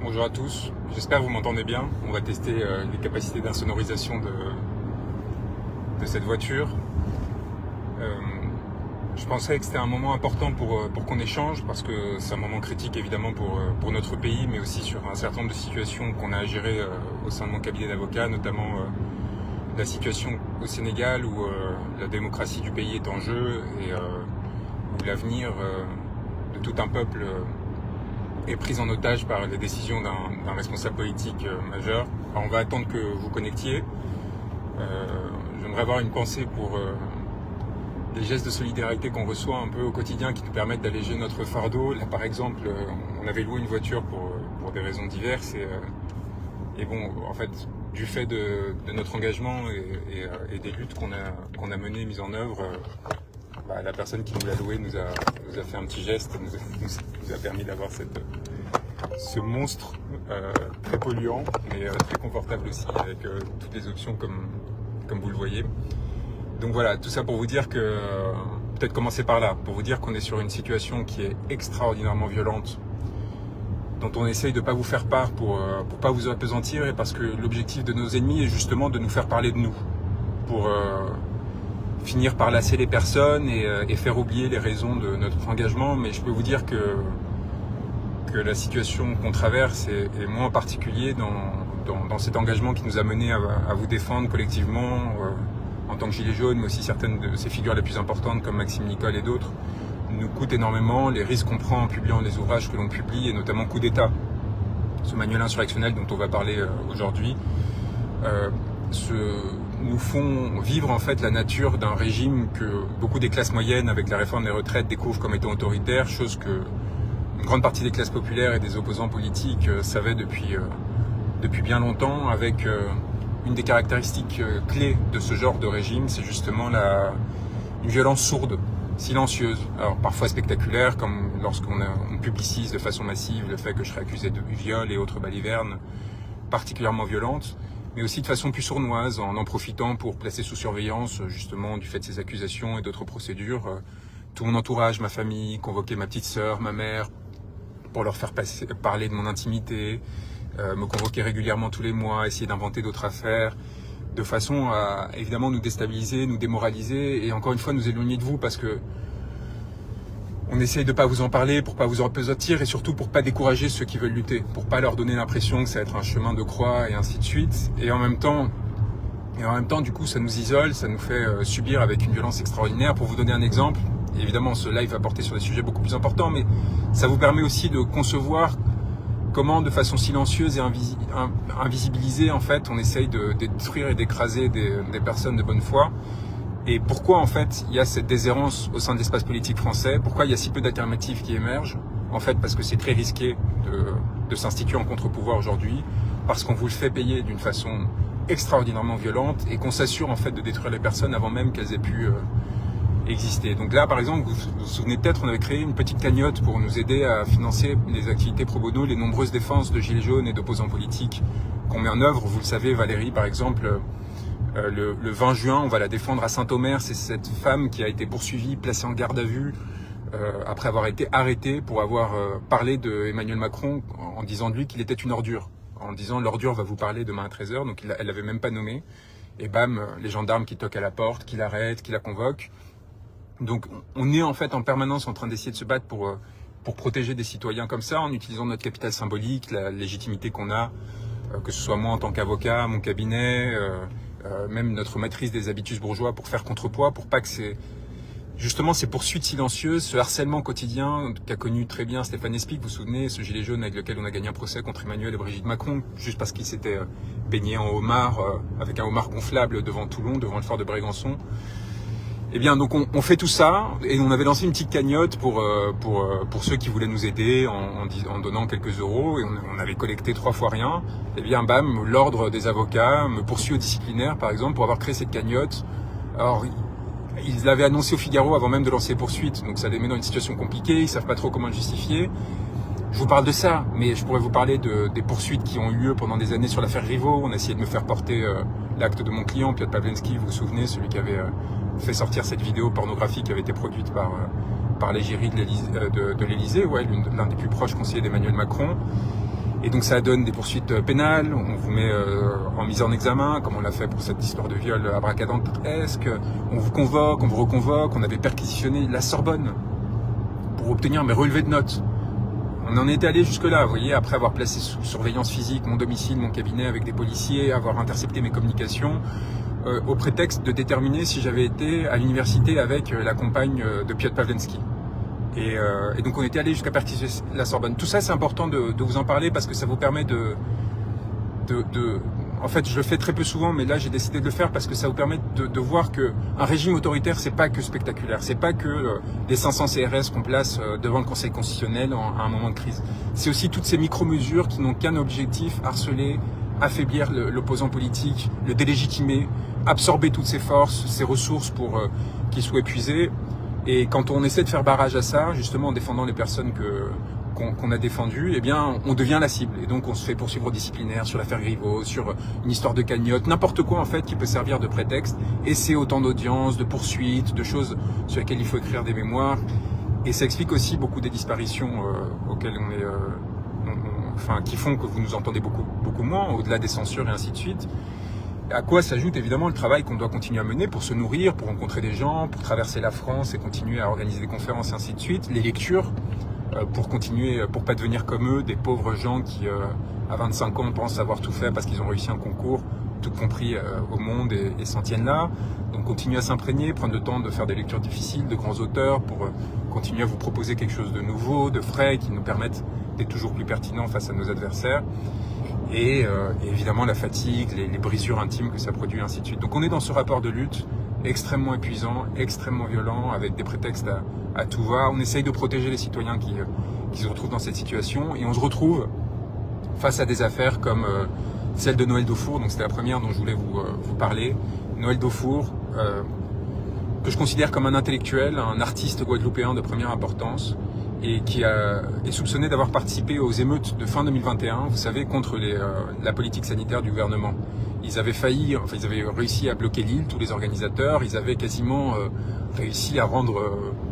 Bonjour à tous, j'espère que vous m'entendez bien. On va tester les capacités d'insonorisation de cette voiture. Je pensais que c'était un moment important pour qu'on échange, parce que c'est un moment critique évidemment pour notre pays, mais aussi sur un certain nombre de situations qu'on a à gérer au sein de mon cabinet d'avocat, notamment la situation au Sénégal où la démocratie du pays est en jeu et où l'avenir de tout un peuple est pris en otage par les décisions d'un responsable politique majeur. Alors on va attendre que vous connectiez. J'aimerais avoir une pensée pour les gestes de solidarité qu'on reçoit un peu au quotidien qui nous permettent d'alléger notre fardeau. Là par exemple, on avait loué une voiture pour des raisons diverses et bon, en fait, du fait de notre engagement et des luttes qu'on a menées, mises en œuvre, la personne qui nous l'a loué nous a fait un petit geste, nous a permis d'avoir ce monstre très polluant, mais très confortable aussi, avec toutes les options comme vous le voyez. Donc voilà, tout ça pour vous dire que, peut-être commencer par là, pour vous dire qu'on est sur une situation qui est extraordinairement violente, dont on essaye de ne pas vous faire part pour pas vous appesantir, et parce que l'objectif de nos ennemis est justement de nous faire parler de nous, pour finir par lasser les personnes et faire oublier les raisons de notre engagement. Mais je peux vous dire que la situation qu'on traverse est moins en particulier dans cet engagement qui nous a menés à vous défendre collectivement en tant que Gilets jaunes, mais aussi certaines de ces figures les plus importantes comme Maxime Nicole et d'autres, nous coûtent énormément. Les risques qu'on prend en publiant les ouvrages que l'on publie, et notamment Coup d'État, ce manuel insurrectionnel dont on va parler aujourd'hui, nous font vivre en fait la nature d'un régime que beaucoup des classes moyennes, avec la réforme des retraites, découvrent comme étant autoritaire, chose que une grande partie des classes populaires et des opposants politiques savaient depuis bien longtemps, avec une des caractéristiques clés de ce genre de régime, c'est justement une violence sourde, silencieuse, alors parfois spectaculaire, comme lorsqu'on publicise de façon massive le fait que je serais accusé de viol et autres balivernes particulièrement violentes, mais aussi de façon plus sournoise, en profitant pour placer sous surveillance, justement, du fait de ces accusations et d'autres procédures, tout mon entourage, ma famille, convoquer ma petite sœur, ma mère, pour leur faire parler de mon intimité, me convoquer régulièrement tous les mois, essayer d'inventer d'autres affaires, de façon à évidemment nous déstabiliser, nous démoraliser et encore une fois nous éloigner de vous, parce que on essaye de pas vous en parler pour pas vous en appesantir et surtout pour pas décourager ceux qui veulent lutter, pour pas leur donner l'impression que ça va être un chemin de croix et ainsi de suite. Et en même temps, du coup, ça nous isole, ça nous fait subir avec une violence extraordinaire. Pour vous donner un exemple, évidemment, ce live va porter sur des sujets beaucoup plus importants, mais ça vous permet aussi de concevoir comment, de façon silencieuse et invisibilisée, en fait, on essaye de détruire et d'écraser des personnes de bonne foi. Et pourquoi, en fait, il y a cette déshérence au sein de l'espace politique français? Pourquoi il y a si peu d'alternatives qui émergent? En fait, parce que c'est très risqué de s'instituer en contre-pouvoir aujourd'hui, parce qu'on vous le fait payer d'une façon extraordinairement violente et qu'on s'assure, en fait, de détruire les personnes avant même qu'elles aient pu exister. Donc là, par exemple, vous vous souvenez peut-être, on avait créé une petite cagnotte pour nous aider à financer les activités pro bono, les nombreuses défenses de Gilets jaunes et d'opposants politiques qu'on met en œuvre. Vous le savez, Valérie, par exemple, le 20 juin, on va la défendre à Saint-Omer. C'est cette femme qui a été poursuivie, placée en garde à vue, après avoir été arrêtée pour avoir parlé de Emmanuel Macron en disant de lui qu'il était une ordure. En disant l'ordure va vous parler demain à 13h, donc elle l'avait même pas nommé. Et bam, les gendarmes qui toquent à la porte, qui l'arrêtent, qui la convoquent. Donc on est en fait en permanence en train d'essayer de se battre pour protéger des citoyens comme ça, en utilisant notre capital symbolique, la légitimité qu'on a, que ce soit moi en tant qu'avocat, mon cabinet, même notre maîtrise des habitus bourgeois, pour faire contrepoids, pour pas que justement ces poursuites silencieuses, ce harcèlement quotidien qu'a connu très bien Stéphane Espic, vous vous souvenez, ce gilet jaune avec lequel on a gagné un procès contre Emmanuel et Brigitte Macron, juste parce qu'il s'était baigné en homard, avec un homard gonflable devant Toulon, devant le fort de Brégançon. Eh bien, donc on fait tout ça, et on avait lancé une petite cagnotte pour ceux qui voulaient nous aider en donnant quelques euros, et on avait collecté 3 fois rien. Eh bien, bam, l'ordre des avocats me poursuit au disciplinaire, par exemple, pour avoir créé cette cagnotte. Alors, ils l'avaient annoncé au Figaro avant même de lancer les poursuites, donc ça les met dans une situation compliquée, ils savent pas trop comment le justifier. Je vous parle de ça, mais je pourrais vous parler des poursuites qui ont eu lieu pendant des années sur l'affaire Rivaux. On a essayé de me faire porter l'acte de mon client, Piotr Pawlenski, vous vous souvenez, celui qui avait fait sortir cette vidéo pornographique qui avait été produite par l'égérie de l'Élysée, ouais, l'un des plus proches conseillers d'Emmanuel Macron. Et donc ça donne des poursuites pénales, on vous met en mise en examen, comme on l'a fait pour cette histoire de viol abracadabresque, on vous convoque, on vous reconvoque, on avait perquisitionné la Sorbonne pour obtenir mes relevés de notes. On en était allé jusque-là, vous voyez, après avoir placé sous surveillance physique mon domicile, mon cabinet avec des policiers, avoir intercepté mes communications, au prétexte de déterminer si j'avais été à l'université avec la compagne de Piotr Pawlenski. Et donc on était allé jusqu'à perquisitionner la Sorbonne. Tout ça, c'est important de vous en parler parce que ça vous permet en fait, je le fais très peu souvent, mais là j'ai décidé de le faire parce que ça vous permet de voir que un régime autoritaire, c'est pas que spectaculaire, c'est pas que les 500 CRS qu'on place devant le Conseil constitutionnel à un moment de crise. C'est aussi toutes ces micro-mesures qui n'ont qu'un objectif, harceler, affaiblir l'opposant politique, le délégitimer, absorber toutes ses forces, ses ressources pour qu'il soit épuisé. Et quand on essaie de faire barrage à ça, justement en défendant les personnes qu'on a défendues, eh bien, on devient la cible. Et donc, on se fait poursuivre au disciplinaire sur l'affaire Griveaux, sur une histoire de cagnotte, n'importe quoi, en fait, qui peut servir de prétexte. Et c'est autant d'audiences, de poursuites, de choses sur lesquelles il faut écrire des mémoires. Et ça explique aussi beaucoup des disparitions auxquelles on est, enfin, qui font que vous nous entendez beaucoup moins, au-delà des censures et ainsi de suite. À quoi s'ajoute évidemment le travail qu'on doit continuer à mener pour se nourrir, pour rencontrer des gens, pour traverser la France et continuer à organiser des conférences et ainsi de suite, les lectures, pour continuer, pour pas devenir comme eux, des pauvres gens qui, à 25 ans, pensent avoir tout fait parce qu'ils ont réussi un concours, tout compris au monde et s'en tiennent là. Donc continuer à s'imprégner, prendre le temps de faire des lectures difficiles, de grands auteurs, pour continuer à vous proposer quelque chose de nouveau, de frais, qui nous permettent d'être toujours plus pertinents face à nos adversaires. Et évidemment la fatigue, les brisures intimes que ça produit, ainsi de suite. Donc on est dans ce rapport de lutte extrêmement épuisant, extrêmement violent, avec des prétextes à tout va. On essaye de protéger les citoyens qui se retrouvent dans cette situation, et on se retrouve face à des affaires comme celle de Noël Daufour. Donc c'était la première dont je voulais vous parler. Noël Daufour, que je considère comme un intellectuel, un artiste guadeloupéen de première importance, et qui est soupçonné d'avoir participé aux émeutes de fin 2021, vous savez, contre la politique sanitaire du gouvernement. Ils avaient réussi à bloquer l'île, tous les organisateurs, ils avaient quasiment réussi à rendre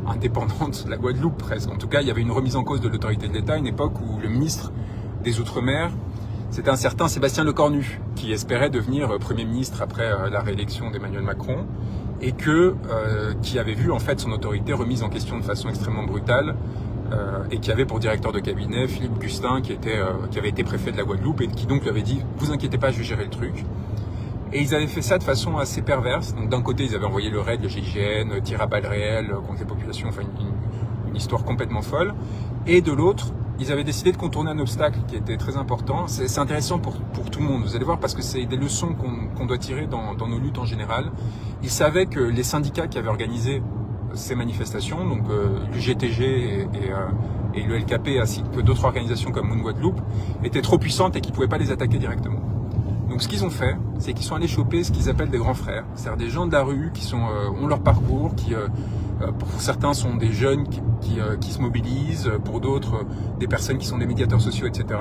indépendante la Guadeloupe presque. En tout cas, il y avait une remise en cause de l'autorité de l'État, une époque où le ministre des Outre-mer, c'était un certain Sébastien Lecornu, qui espérait devenir Premier ministre après la réélection d'Emmanuel Macron, et qui avait vu en fait son autorité remise en question de façon extrêmement brutale, et qui avait pour directeur de cabinet Philippe Gustin, qui avait été préfet de la Guadeloupe, et qui donc lui avait dit « vous inquiétez pas, je vais gérer le truc ». Et ils avaient fait ça de façon assez perverse. Donc d'un côté, ils avaient envoyé le raid, le GIGN, tir à balles réelles contre les populations, enfin une histoire complètement folle. Et de l'autre, ils avaient décidé de contourner un obstacle qui était très important. C'est intéressant pour tout le monde, vous allez voir, parce que c'est des leçons qu'on doit tirer dans nos luttes en général. Ils savaient que les syndicats qui avaient organisé ces manifestations, donc le GTG et le LKP, ainsi que d'autres organisations comme Moon Guadeloupe, étaient trop puissantes et qu'ils ne pouvaient pas les attaquer directement. Donc ce qu'ils ont fait, c'est qu'ils sont allés choper ce qu'ils appellent des grands frères, c'est-à-dire des gens de la rue qui ont leur parcours, qui pour certains sont des jeunes qui se mobilisent, pour d'autres des personnes qui sont des médiateurs sociaux, etc.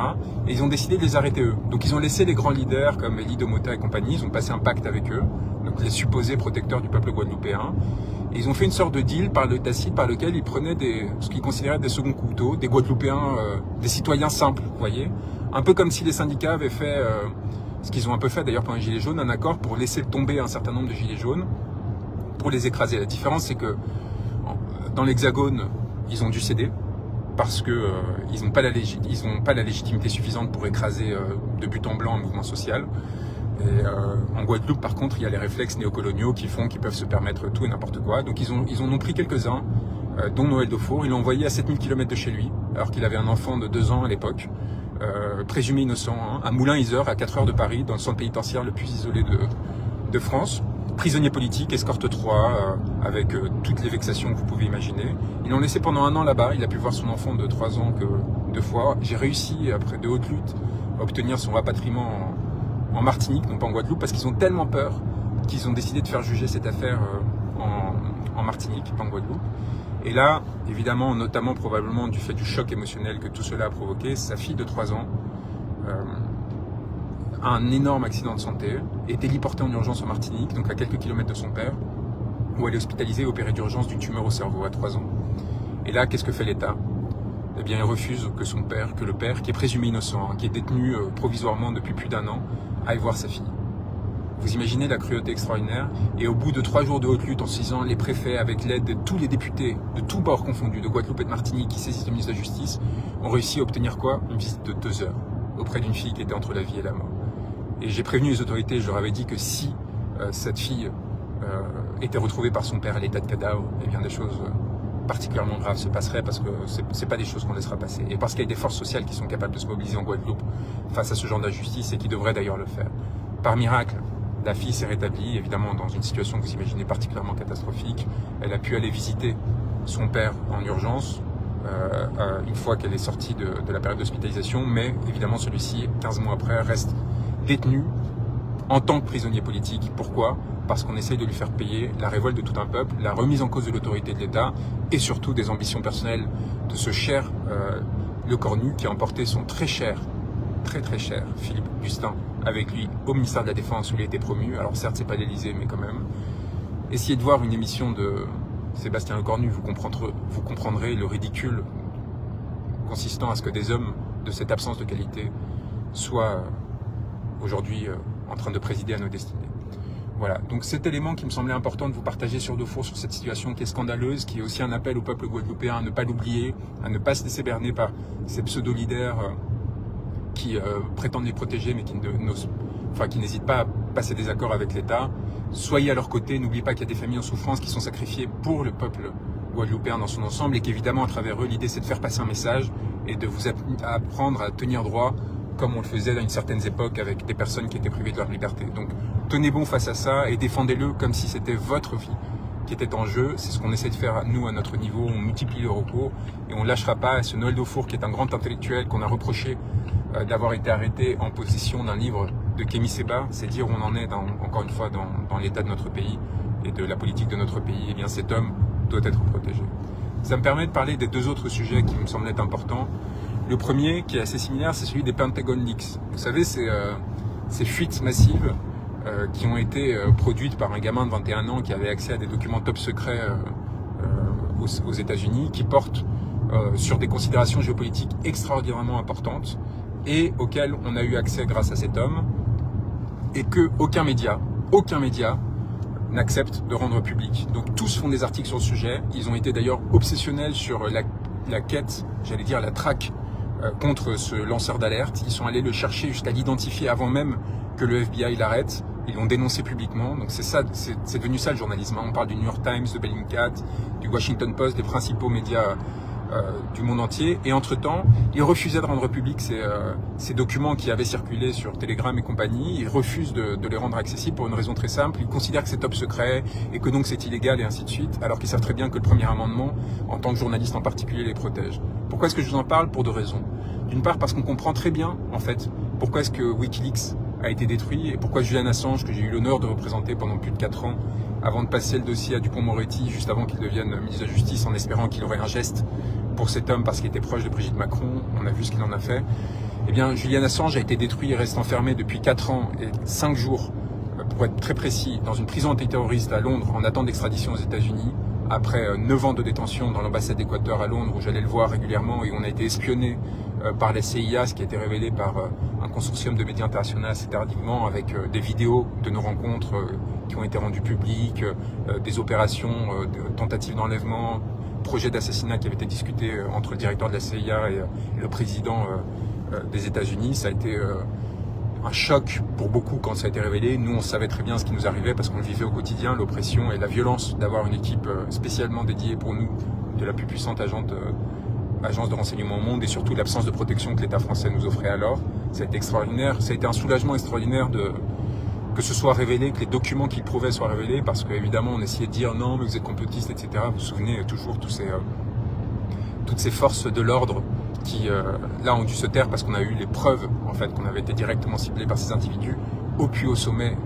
Et ils ont décidé de les arrêter eux. Donc ils ont laissé les grands leaders comme Elie Domota et compagnie, ils ont passé un pacte avec eux, donc les supposés protecteurs du peuple guadeloupéen. Et ils ont fait une sorte de deal tacite par lequel ils prenaient ce qu'ils considéraient des seconds couteaux, des Guadeloupéens, des citoyens simples, vous voyez. Un peu comme si les syndicats avaient fait, ce qu'ils ont un peu fait d'ailleurs pendant les Gilets jaunes, un accord pour laisser tomber un certain nombre de Gilets jaunes, pour les écraser. La différence, c'est que dans l'Hexagone, ils ont dû céder, parce que ils n'ont pas la légitimité suffisante pour écraser de but en blanc un mouvement social. Et en Guadeloupe, par contre, il y a les réflexes néocoloniaux qui font qu'ils peuvent se permettre tout et n'importe quoi. Donc ils en ont pris quelques-uns, dont Noël Daufour. Ils l'ont envoyé à 7000 km de chez lui, alors qu'il avait un enfant de 2 ans à l'époque, présumé innocent, hein, à Moulins-Isère, à 4 heures de Paris, dans le centre pénitentiaire le plus isolé de France. Prisonnier politique, escorte 3, avec toutes les vexations que vous pouvez imaginer. Ils l'ont laissé pendant 1 an là-bas. Il a pu voir son enfant de 3 ans que 2 fois. J'ai réussi, après de hautes luttes, à obtenir son rapatriement en Martinique, non pas en Guadeloupe, parce qu'ils ont tellement peur qu'ils ont décidé de faire juger cette affaire en Martinique, pas en Guadeloupe. Et là, évidemment, notamment probablement du fait du choc émotionnel que tout cela a provoqué, sa fille de 3 ans a un énorme accident de santé, est héliportée en urgence en Martinique, donc à quelques kilomètres de son père, où elle est hospitalisée et opérée d'urgence d'une tumeur au cerveau à 3 ans. Et là, qu'est-ce que fait l'État? eh bien, il refuse que le père, qui est présumé innocent, qui est détenu provisoirement depuis plus d'1 an, aille voir sa fille. Vous imaginez la cruauté extraordinaire. Et au bout de 3 jours de haute lutte, en 6 ans, les préfets, avec l'aide de tous les députés, de tous bords confondus, de Guadeloupe et de Martinique, qui saisissent le ministre de la Justice, ont réussi à obtenir quoi? Une visite de 2 heures auprès d'une fille qui était entre la vie et la mort. Et j'ai prévenu les autorités, je leur avais dit que si cette fille était retrouvée par son père à l'état de cadavre, eh bien des choses particulièrement graves se passeraient, parce que c'est pas des choses qu'on laissera passer. Et parce qu'il y a des forces sociales qui sont capables de se mobiliser en Guadeloupe face à ce genre d'injustice et qui devraient d'ailleurs le faire. Par miracle, la fille s'est rétablie, évidemment dans une situation que vous imaginez particulièrement catastrophique. Elle a pu aller visiter son père en urgence une fois qu'elle est sortie de la période d'hospitalisation, mais évidemment celui-ci, 15 mois après, reste détenu en tant que prisonnier politique. Pourquoi? Parce qu'on essaye de lui faire payer la révolte de tout un peuple, la remise en cause de l'autorité de l'État et surtout des ambitions personnelles de ce cher Lecornu qui a emporté son très cher Philippe Gustin avec lui au ministère de la Défense où il a été promu. Alors certes, c'est pas l'Élysée, mais quand même. Essayez de voir une émission de Sébastien Lecornu, vous comprendrez le ridicule consistant à ce que des hommes de cette absence de qualité soient aujourd'hui en train de présider à nos destinées. Voilà, donc cet élément qui me semblait important de vous partager sur Defour, sur cette situation qui est scandaleuse, qui est aussi un appel au peuple guadeloupéen à ne pas l'oublier, à ne pas se laisser berner par ces pseudo-leaders qui prétendent les protéger, mais qui n'hésitent pas à passer des accords avec l'État. Soyez à leur côté, n'oubliez pas qu'il y a des familles en souffrance qui sont sacrifiées pour le peuple guadeloupéen dans son ensemble, et qu'évidemment, à travers eux, l'idée c'est de faire passer un message et de vous apprendre à tenir droit, comme on le faisait à une certaine époque avec des personnes qui étaient privées de leur liberté. Donc tenez bon face à ça et défendez-le comme si c'était votre vie qui était en jeu. C'est ce qu'on essaie de faire nous à notre niveau. On multiplie le recours et on ne lâchera pas. Ce Noël Defour, qui est un grand intellectuel qu'on a reproché d'avoir été arrêté en possession d'un livre de Kémy Séba, c'est dire où on en est encore une fois dans l'état de notre pays et de la politique de notre pays. Et bien cet homme doit être protégé. Ça me permet de parler des 2 autres sujets qui me semblaient importants. Le premier, qui est assez similaire, c'est celui des Pentagon Leaks. Vous savez, ces fuites massives qui ont été produites par un gamin de 21 ans qui avait accès à des documents top secrets aux États-Unis, qui portent sur des considérations géopolitiques extraordinairement importantes et auxquelles on a eu accès grâce à cet homme, et que aucun média n'accepte de rendre public. Donc tous font des articles sur le sujet. Ils ont été d'ailleurs obsessionnels sur la quête, j'allais dire la traque contre ce lanceur d'alerte. Ils sont allés le chercher jusqu'à l'identifier avant même que le FBI l'arrête. Ils l'ont dénoncé publiquement. Donc c'est devenu ça le journalisme. On parle du New York Times, de Bellingcat, du Washington Post, des principaux médias du monde entier. Et entre-temps, ils refusaient de rendre public ces documents qui avaient circulé sur Telegram et compagnie. Ils refusent de les rendre accessibles pour une raison très simple. Ils considèrent que c'est top secret et que donc c'est illégal et ainsi de suite, alors qu'ils savent très bien que le premier amendement, en tant que journaliste en particulier, les protège. Pourquoi est-ce que je vous en parle? Pour 2 raisons. D'une part, parce qu'on comprend très bien, en fait, pourquoi est-ce que Wikileaks a été détruit et pourquoi Julian Assange, que j'ai eu l'honneur de représenter pendant plus de 4 ans, avant de passer le dossier à Dupond-Moretti, juste avant qu'il devienne ministre de la Justice, en espérant qu'il aurait un geste pour cet homme parce qu'il était proche de Brigitte Macron, on a vu ce qu'il en a fait. Eh bien, Julian Assange a été détruit et reste enfermé depuis 4 ans et 5 jours, pour être très précis, dans une prison antiterroriste à Londres en attente d'extradition aux États-Unis, après 9 ans de détention dans l'ambassade d'Équateur à Londres, où j'allais le voir régulièrement, et on a été espionné par la CIA, ce qui a été révélé par un consortium de médias internationaux assez tardivement, avec des vidéos de nos rencontres qui ont été rendues publiques, des opérations, de tentatives d'enlèvement, projets d'assassinat qui avaient été discutés entre le directeur de la CIA et le président des États-Unis. Ça a été un choc pour beaucoup quand ça a été révélé. Nous, on savait très bien ce qui nous arrivait parce qu'on le vivait au quotidien, l'oppression et la violence d'avoir une équipe spécialement dédiée pour nous de la plus puissante agence de renseignement au monde, et surtout l'absence de protection que l'État français nous offrait alors. Ça a été extraordinaire. Ça a été un soulagement extraordinaire que ce soit révélé, que les documents qu'il prouvait soient révélés, parce qu'évidemment on essayait de dire non mais vous êtes complotistes, etc. Vous vous souvenez toujours toutes ces forces de l'ordre qui là ont dû se taire parce qu'on a eu les preuves en fait qu'on avait été directement ciblé par ces individus au plus haut sommet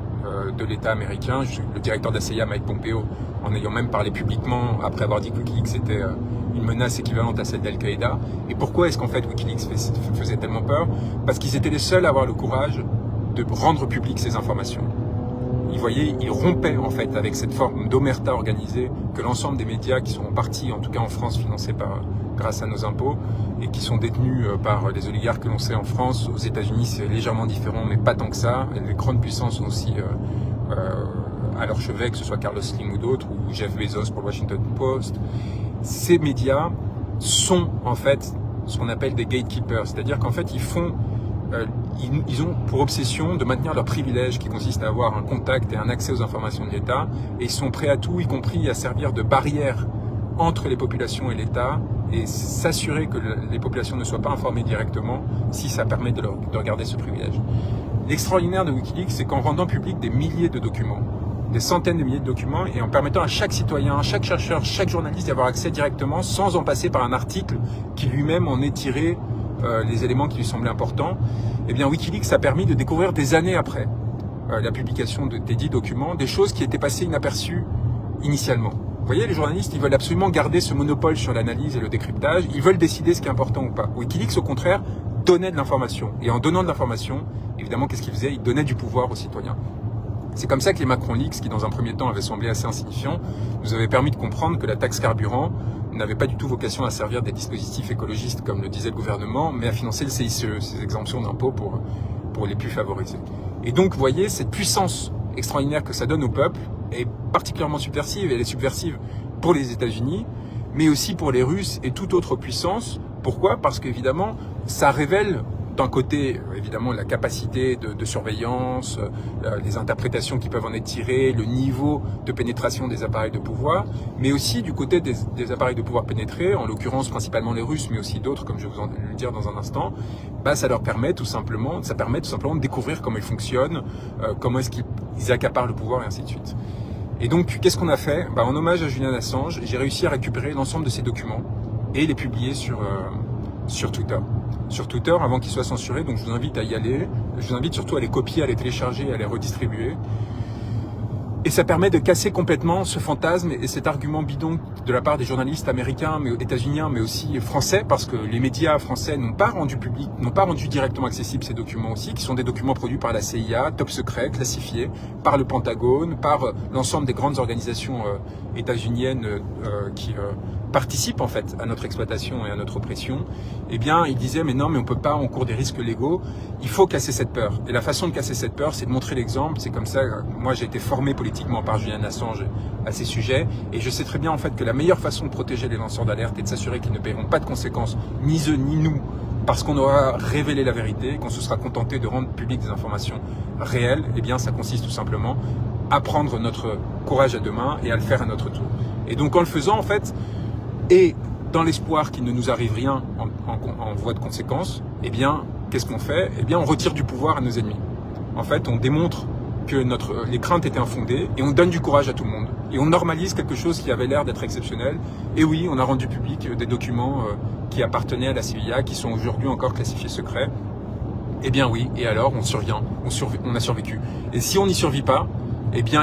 de l'État américain. Le directeur de la CIA, Mike Pompeo, en ayant même parlé publiquement après avoir dit que Wikileaks était une menace équivalente à celle d'Al-Qaïda. Et pourquoi est-ce qu'en fait Wikileaks faisait tellement peur? Parce qu'ils étaient les seuls à avoir le courage de rendre public ces informations. Ils rompaient en fait avec cette forme d'omerta organisée que l'ensemble des médias qui sont en partie, en tout cas en France, financés par grâce à nos impôts et qui sont détenus par les oligarques que l'on sait en France. Aux États-Unis, c'est légèrement différent, mais pas tant que ça. Et les grandes puissances sont aussi à leur chevet, que ce soit Carlos Slim ou d'autres, ou Jeff Bezos pour le Washington Post. Ces médias sont en fait ce qu'on appelle des gatekeepers, c'est-à-dire qu'en fait ils ont pour obsession de maintenir leur privilège qui consiste à avoir un contact et un accès aux informations de l'État, et ils sont prêts à tout, y compris à servir de barrière entre les populations et l'État, et s'assurer que les populations ne soient pas informées directement si ça permet de garder ce privilège. L'extraordinaire de Wikileaks, c'est qu'en rendant public des milliers de documents, des centaines de milliers de documents, et en permettant à chaque citoyen, chaque chercheur, chaque journaliste d'y avoir accès directement sans en passer par un article qui lui-même en ait tiré les éléments qui lui semblaient importants, eh bien Wikileaks a permis de découvrir des années après la publication des dits documents, des choses qui étaient passées inaperçues initialement. Vous voyez, les journalistes, ils veulent absolument garder ce monopole sur l'analyse et le décryptage, ils veulent décider ce qui est important ou pas. Wikileaks, au contraire, donnait de l'information, et en donnant de l'information, évidemment, qu'est-ce qu'il faisait? Il donnait du pouvoir aux citoyens. C'est comme ça que les Macron Leaks, qui dans un premier temps avaient semblé assez insignifiants, nous avaient permis de comprendre que la taxe carburant n'avait pas du tout vocation à servir des dispositifs écologistes comme le disait le gouvernement, mais à financer le CICE, ces exemptions d'impôts pour les plus favorisés. Et donc, vous voyez, cette puissance extraordinaire que ça donne au peuple est particulièrement subversive, elle est subversive pour les États-Unis, mais aussi pour les Russes et toute autre puissance. Pourquoi? Parce qu'évidemment, ça révèle d'un côté, évidemment, la capacité de surveillance, les interprétations qui peuvent en être tirées, le niveau de pénétration des appareils de pouvoir, mais aussi du côté des appareils de pouvoir pénétrés, en l'occurrence principalement les Russes, mais aussi d'autres, comme je vais vous en le dire dans un instant, ça leur permet tout simplement, de découvrir comment ils fonctionnent, comment est-ce qu'ils accaparent le pouvoir, et ainsi de suite. Et donc, qu'est-ce qu'on a fait? En hommage à Julian Assange, j'ai réussi à récupérer l'ensemble de ces documents et les publier sur Twitter. Sur Twitter, avant qu'ils soient censurés, donc je vous invite à y aller. Je vous invite surtout à les copier, à les télécharger, à les redistribuer. Et ça permet de casser complètement ce fantasme et cet argument bidon de la part des journalistes américains, mais états-uniens, mais aussi français, parce que les médias français n'ont pas rendu public, n'ont pas rendu directement accessibles ces documents aussi, qui sont des documents produits par la CIA, top secret, classifiés, par le Pentagone, par l'ensemble des grandes organisations états-uniennes qui participent en fait à notre exploitation et à notre oppression. Eh bien, ils disaient, mais non, mais on peut pas, on court des risques légaux, il faut casser cette peur. Et la façon de casser cette peur, c'est de montrer l'exemple, c'est comme ça, moi j'ai été formé politiquement par Julian Assange à ces sujets, et je sais très bien en fait que la meilleure façon de protéger les lanceurs d'alerte et de s'assurer qu'ils ne paieront pas de conséquences, ni eux ni nous, parce qu'on aura révélé la vérité, qu'on se sera contenté de rendre publiques des informations réelles, eh bien ça consiste tout simplement à prendre notre courage à deux mains et à le faire à notre tour. Et donc en le faisant en fait, et dans l'espoir qu'il ne nous arrive rien en voie de conséquence, eh bien qu'est-ce qu'on fait? Eh bien on retire du pouvoir à nos ennemis. En fait, on démontre que les craintes étaient infondées et on donne du courage à tout le monde. Et on normalise quelque chose qui avait l'air d'être exceptionnel. Et oui, on a rendu public des documents qui appartenaient à la CIA, qui sont aujourd'hui encore classifiés secrets. Eh bien oui, et alors on survient, on a survécu. Et si on n'y survit pas, eh bien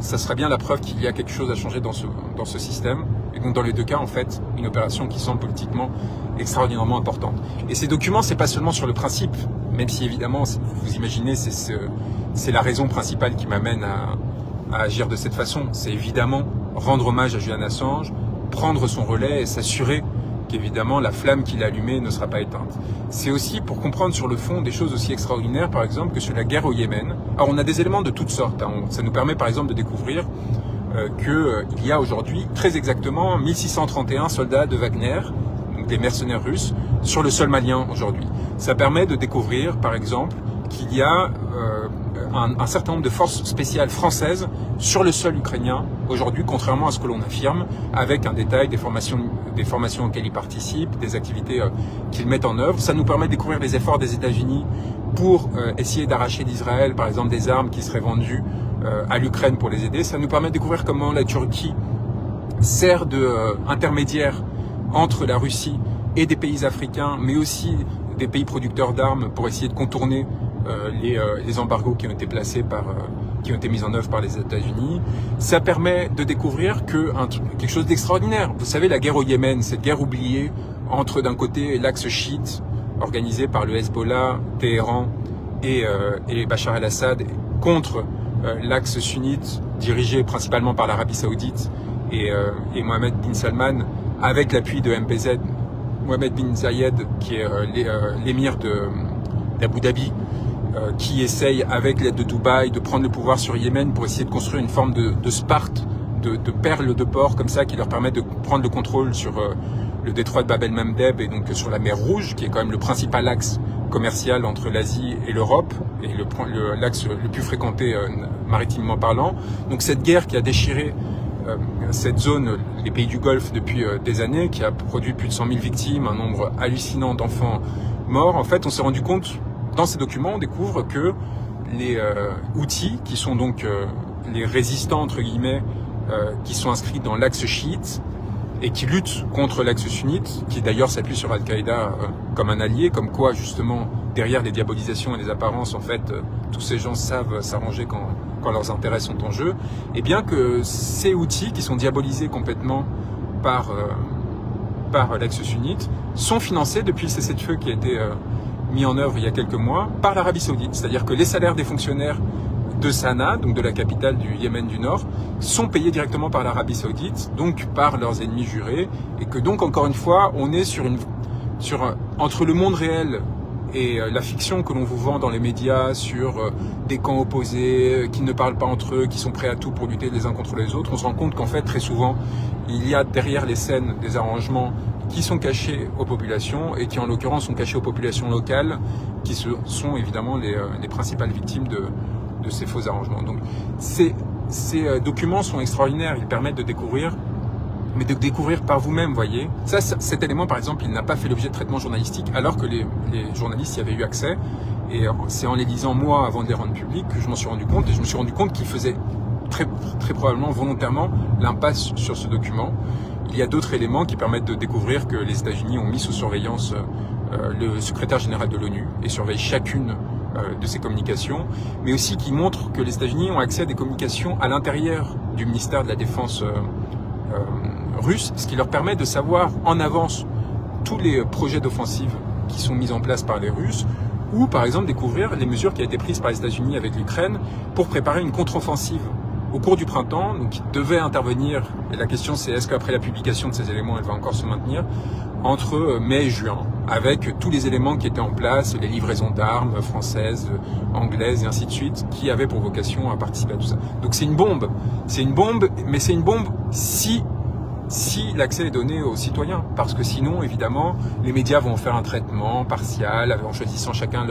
ça serait bien la preuve qu'il y a quelque chose à changer dans ce système. Et donc dans les deux cas, en fait, une opération qui semble politiquement extraordinairement importante. Et ces documents, c'est pas seulement sur le principe, même si évidemment, vous imaginez, c'est la raison principale qui m'amène à agir de cette façon. C'est évidemment rendre hommage à Julian Assange, prendre son relais et s'assurer qu'évidemment la flamme qu'il a allumée ne sera pas éteinte. C'est aussi pour comprendre sur le fond des choses aussi extraordinaires, par exemple, que sur la guerre au Yémen. Alors on a des éléments de toutes sortes. Ça nous permet par exemple de découvrir qu'il y a aujourd'hui très exactement 1631 soldats de Wagner, donc des mercenaires russes, sur le sol malien aujourd'hui. Ça permet de découvrir par exemple qu'il y a un certain nombre de forces spéciales françaises sur le sol ukrainien aujourd'hui, contrairement à ce que l'on affirme, avec un détail des formations auxquelles ils participent, des activités qu'ils mettent en œuvre. Ça nous permet de découvrir les efforts des États-Unis pour essayer d'arracher d'Israël, par exemple, des armes qui seraient vendues à l'Ukraine pour les aider. Ça nous permet de découvrir comment la Turquie sert d'intermédiaire entre la Russie et des pays africains, mais aussi des pays producteurs d'armes pour essayer de contourner les embargos qui ont été qui ont été mis en œuvre par les États-Unis. Ça permet de découvrir quelque chose d'extraordinaire. Vous savez, la guerre au Yémen, cette guerre oubliée entre d'un côté l'axe chiite organisé par le Hezbollah, Téhéran et Bachar el-Assad contre l'axe sunnite dirigé principalement par l'Arabie Saoudite et Mohammed bin Salman avec l'appui de MPZ Mohamed bin Zayed, qui est l'émir d'Abu Dhabi, qui essaye, avec l'aide de Dubaï, de prendre le pouvoir sur Yémen pour essayer de construire une forme de Sparte, de perles de port comme ça, qui leur permet de prendre le contrôle sur le détroit de Bab el-Mandeb et donc sur la mer Rouge, qui est quand même le principal axe commercial entre l'Asie et l'Europe, et l'axe le plus fréquenté maritimement parlant. Donc cette guerre qui a déchiré cette zone, les pays du Golfe depuis des années, qui a produit plus de 100 000 victimes, un nombre hallucinant d'enfants morts, en fait on s'est rendu compte, dans ces documents, on découvre que les Houthis, qui sont donc les résistants entre guillemets, qui sont inscrits dans l'axe chiite, et qui luttent contre l'axe sunnite, qui d'ailleurs s'appuie sur Al-Qaïda comme un allié, comme quoi justement derrière les diabolisations et les apparences, en fait, tous ces gens savent s'arranger quand leurs intérêts sont en jeu, et bien que ces Houthis, qui sont diabolisés complètement par l'axe sunnite, sont financés depuis le cessez-le-feu qui a été mis en œuvre il y a quelques mois par l'Arabie Saoudite. C'est-à-dire que les salaires des fonctionnaires de Sanaa, donc de la capitale du Yémen du Nord, sont payés directement par l'Arabie Saoudite, donc par leurs ennemis jurés, et que donc encore une fois, on est entre le monde réel et la fiction que l'on vous vend dans les médias sur des camps opposés, qui ne parlent pas entre eux, qui sont prêts à tout pour lutter les uns contre les autres. On se rend compte qu'en fait, très souvent, il y a derrière les scènes des arrangements qui sont cachés aux populations, et qui en l'occurrence sont cachés aux populations locales, qui sont évidemment les principales victimes de ces faux arrangements. Donc ces documents sont extraordinaires, ils permettent de découvrir, mais de découvrir par vous-même, voyez. Cet élément, par exemple, il n'a pas fait l'objet de traitement journalistique, alors que les journalistes y avaient eu accès, et c'est en les lisant moi avant de les rendre publics que je m'en suis rendu compte, et je me suis rendu compte qu'ils faisaient très, très probablement volontairement l'impasse sur ce document. Il y a d'autres éléments qui permettent de découvrir que les États-Unis ont mis sous surveillance le secrétaire général de l'ONU et surveillent chacune de ces communications, mais aussi qui montrent que les États-Unis ont accès à des communications à l'intérieur du ministère de la Défense russe, ce qui leur permet de savoir en avance tous les projets d'offensive qui sont mis en place par les Russes, ou par exemple découvrir les mesures qui ont été prises par les États-Unis avec l'Ukraine pour préparer une contre-offensive au cours du printemps, donc qui devait intervenir, et la question c'est est-ce qu'après la publication de ces éléments elle va encore se maintenir, entre mai et juin, avec tous les éléments qui étaient en place, les livraisons d'armes françaises, anglaises et ainsi de suite, qui avaient pour vocation à participer à tout ça. Donc c'est une bombe, mais c'est une bombe si l'accès est donné aux citoyens, parce que sinon, évidemment, les médias vont faire un traitement partial, en choisissant chacun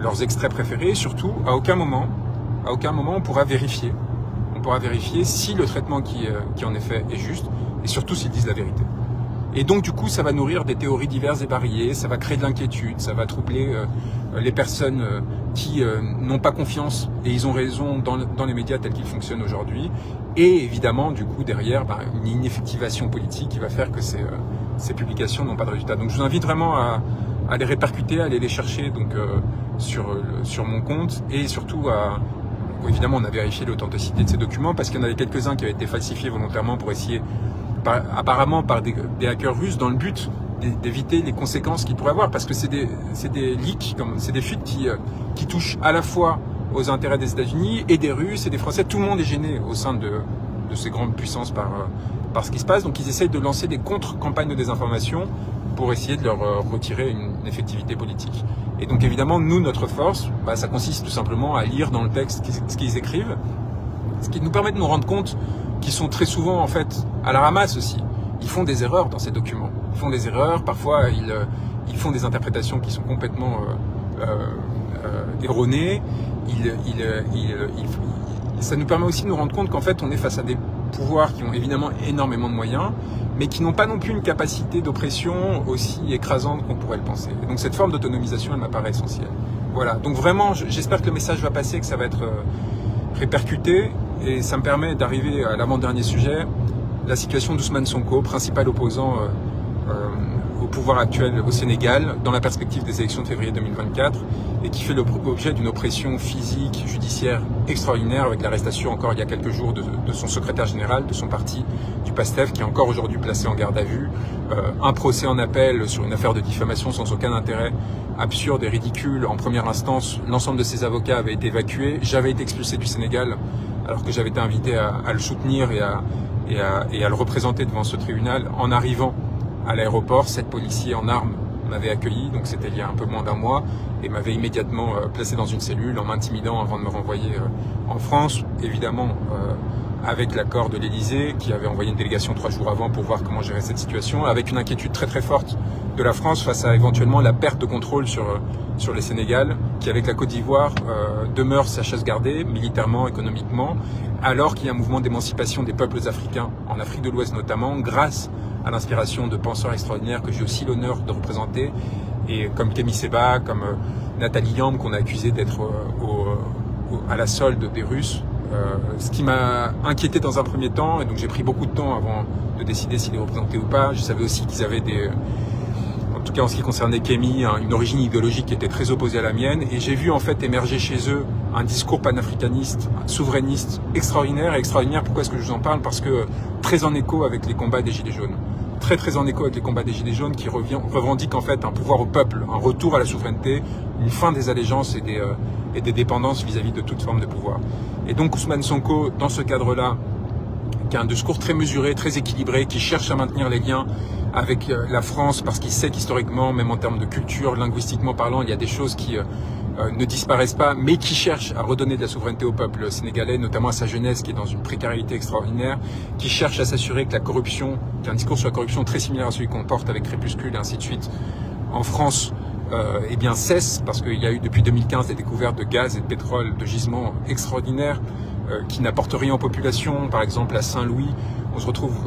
leurs extraits préférés, et surtout, à aucun moment, on pourra vérifier. On pourra vérifier si le traitement qui en est fait est juste, et surtout s'ils disent la vérité. Et donc du coup, ça va nourrir des théories diverses et variées, ça va créer de l'inquiétude, ça va troubler les personnes qui n'ont pas confiance, et ils ont raison dans les médias tels qu'ils fonctionnent aujourd'hui. Et évidemment, du coup, derrière, une ineffectivation politique qui va faire que ces publications n'ont pas de résultat. Donc je vous invite vraiment à les répercuter, à aller les chercher donc, sur mon compte, et surtout évidemment, on a vérifié l'authenticité de ces documents, parce qu'il y en avait quelques-uns qui avaient été falsifiés volontairement pour essayer, apparemment par des hackers russes, dans le but d'éviter les conséquences qu'ils pourraient avoir, parce que c'est des leaks, c'est des fuites qui touchent à la fois aux intérêts des États-Unis et des Russes et des Français. Tout le monde est gêné au sein de ces grandes puissances par ce qui se passe. Donc ils essayent de lancer des contre-campagnes de désinformation pour essayer de leur retirer une effectivité politique. Et donc évidemment, nous, notre force, ça consiste tout simplement à lire dans le texte ce qu'ils écrivent, ce qui nous permet de nous rendre compte qu'ils sont très souvent en fait à la ramasse aussi. Ils font des erreurs dans ces documents. Ils font des erreurs, parfois ils font des interprétations qui sont complètement erronées. Ça nous permet aussi de nous rendre compte qu'en fait on est face à des pouvoirs qui ont évidemment énormément de moyens, mais qui n'ont pas non plus une capacité d'oppression aussi écrasante qu'on pourrait le penser. Et donc cette forme d'autonomisation, elle m'apparaît essentielle. Voilà, donc vraiment j'espère que le message va passer, que ça va être répercuté, et ça me permet d'arriver à l'avant-dernier sujet, la situation d'Ousmane Sonko, principal opposant au pouvoir actuel au Sénégal, dans la perspective des élections de février 2024, et qui fait l'objet d'une oppression physique, judiciaire extraordinaire, avec l'arrestation encore il y a quelques jours de son secrétaire général, de son parti, du PASTEF, qui est encore aujourd'hui placé en garde à vue, un procès en appel sur une affaire de diffamation sans aucun intérêt, absurde et ridicule. En première instance, l'ensemble de ses avocats avaient été évacués, j'avais été expulsé du Sénégal, alors que j'avais été invité à le soutenir et et à le représenter devant ce tribunal. En arrivant à l'aéroport, 7 policiers en armes m'avaient accueilli, donc c'était il y a un peu moins d'un mois, et m'avaient immédiatement placé dans une cellule en m'intimidant avant de me renvoyer en France, évidemment avec l'accord de l'Élysée, qui avait envoyé une délégation 3 jours avant pour voir comment gérer cette situation, avec une inquiétude très très forte de la France face à éventuellement la perte de contrôle sur le Sénégal, qui avec la Côte d'Ivoire demeure sa chasse gardée, militairement, économiquement, alors qu'il y a un mouvement d'émancipation des peuples africains, en Afrique de l'Ouest notamment, grâce à l'inspiration de penseurs extraordinaires que j'ai aussi l'honneur de représenter, et comme Kémy Séba, comme Nathalie Yamb, qu'on a accusé d'être à la solde des Russes. Ce qui m'a inquiété dans un premier temps, et donc j'ai pris beaucoup de temps avant de décider s'ils les représentaient ou pas. Je savais aussi qu'ils avaient en tout cas en ce qui concernait Kémy, une origine idéologique qui était très opposée à la mienne, et j'ai vu en fait émerger chez eux un discours panafricaniste, souverainiste, extraordinaire. Et extraordinaire, pourquoi est-ce que je vous en parle? Parce que très en écho avec les combats des Gilets jaunes. Très en écho avec les combats des Gilets jaunes qui revendiquent en fait un pouvoir au peuple, un retour à la souveraineté, une fin des allégeances et des dépendances vis-à-vis de toute forme de pouvoir. Et donc Ousmane Sonko, dans ce cadre-là, qui a un discours très mesuré, très équilibré, qui cherche à maintenir les liens avec la France, parce qu'il sait qu'historiquement, même en termes de culture, linguistiquement parlant, il y a des choses qui ne disparaissent pas, mais qui cherche à redonner de la souveraineté au peuple sénégalais, notamment à sa jeunesse qui est dans une précarité extraordinaire, qui cherche à s'assurer que la corruption, qu'un discours sur la corruption très similaire à celui qu'on porte avec Crépuscule et ainsi de suite, en France, eh bien cesse, parce qu'il y a eu depuis 2015 des découvertes de gaz et de pétrole, de gisements extraordinaires qui n'apportent rien aux populations. Par exemple à Saint-Louis, on se retrouve,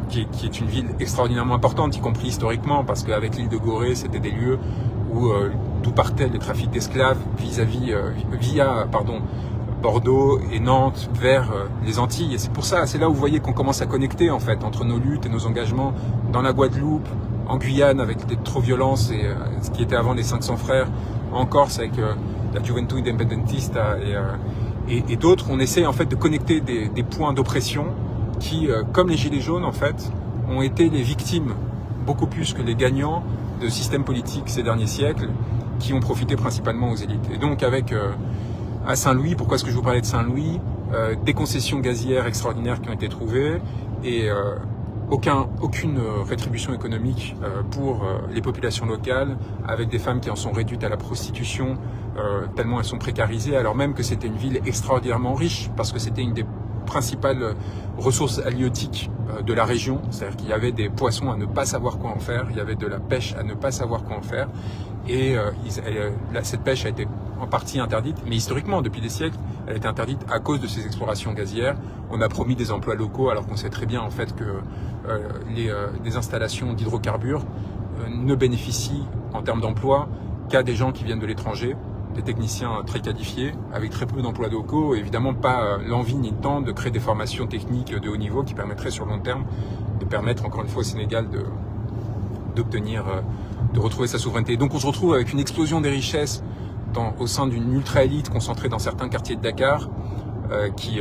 qui est une ville extraordinairement importante, y compris historiquement, parce qu'avec l'île de Gorée, c'était des lieux où d'où partaient les trafics d'esclaves via Bordeaux et Nantes vers les Antilles. Et c'est là où vous voyez qu'on commence à connecter en fait entre nos luttes et nos engagements dans la Guadeloupe, en Guyane avec des trop violences et ce qui était avant les 500 frères, en Corse avec la Juventud Independentista et d'autres. On essaie en fait de connecter des points d'oppression qui, comme les Gilets jaunes en fait, ont été les victimes beaucoup plus que les gagnants de systèmes politiques ces derniers siècles qui ont profité principalement aux élites. Et donc avec à Saint-Louis, pourquoi est-ce que je vous parlais de Saint-Louis, des concessions gazières extraordinaires qui ont été trouvées et aucune rétribution économique pour les populations locales, avec des femmes qui en sont réduites à la prostitution tellement elles sont précarisées, alors même que c'était une ville extraordinairement riche, parce que c'était une des principales ressources halieutiques de la région, c'est-à-dire qu'il y avait des poissons à ne pas savoir quoi en faire, il y avait de la pêche à ne pas savoir quoi en faire, et cette pêche a été en partie interdite, mais historiquement, depuis des siècles, elle a été interdite à cause de ces explorations gazières. On a promis des emplois locaux, alors qu'on sait très bien en fait que les installations d'hydrocarbures ne bénéficient en termes d'emploi qu'à des gens qui viennent de l'étranger, des techniciens très qualifiés, avec très peu d'emplois locaux, et évidemment pas l'envie ni le temps de créer des formations techniques de haut niveau qui permettraient sur le long terme de permettre encore une fois au Sénégal d'obtenir, de retrouver sa souveraineté. Donc on se retrouve avec une explosion des richesses au sein d'une ultra-élite concentrée dans certains quartiers de Dakar, qui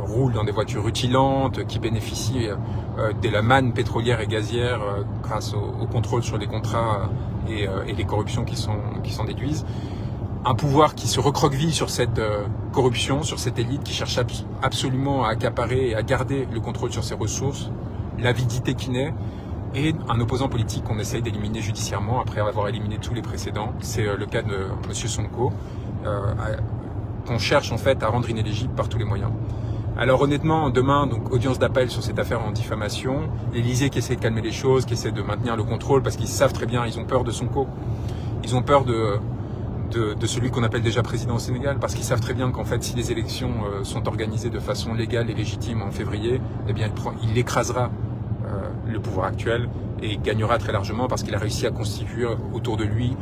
roulent dans des voitures rutilantes, qui bénéficient de la manne pétrolière et gazière grâce au contrôle sur les contrats et les corruptions qui s'en déduisent. Un pouvoir qui se recroqueville sur cette corruption, sur cette élite qui cherche absolument à accaparer et à garder le contrôle sur ses ressources, l'avidité qui naît, et un opposant politique qu'on essaye d'éliminer judiciairement après avoir éliminé tous les précédents. C'est le cas de M. Sonko, qu'on cherche en fait à rendre inéligible par tous les moyens. Alors honnêtement, demain, donc audience d'appel sur cette affaire en diffamation, l'Élysée qui essaie de calmer les choses, qui essaie de maintenir le contrôle, parce qu'ils savent très bien, ils ont peur de Sonko, ils ont peur de celui qu'on appelle déjà président au Sénégal, parce qu'ils savent très bien qu'en fait, si les élections sont organisées de façon légale et légitime en février, eh bien, il écrasera le pouvoir actuel et gagnera très largement parce qu'il a réussi à constituer autour de lui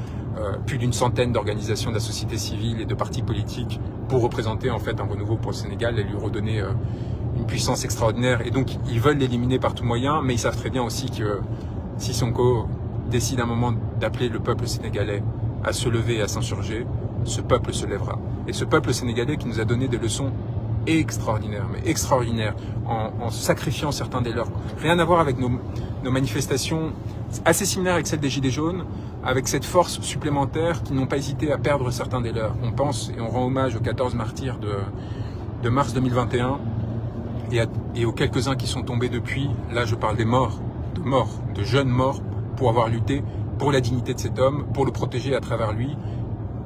plus d'une centaine d'organisations de la société civile et de partis politiques pour représenter en fait un renouveau pour le Sénégal et lui redonner une puissance extraordinaire. Et donc, ils veulent l'éliminer par tout moyen, mais ils savent très bien aussi que si Sonko décide à un moment d'appeler le peuple sénégalais à se lever et à s'insurger, ce peuple se lèvera. Et ce peuple sénégalais qui nous a donné des leçons extraordinaires, mais extraordinaires, en sacrifiant certains des leurs. Rien à voir avec nos manifestations assez similaires avec celles des Gilets jaunes, avec cette force supplémentaire qui n'ont pas hésité à perdre certains des leurs. On pense et on rend hommage aux 14 martyrs de mars 2021 et aux quelques-uns qui sont tombés depuis. Là, je parle des morts, de jeunes morts, pour avoir lutté pour la dignité de cet homme, pour le protéger à travers lui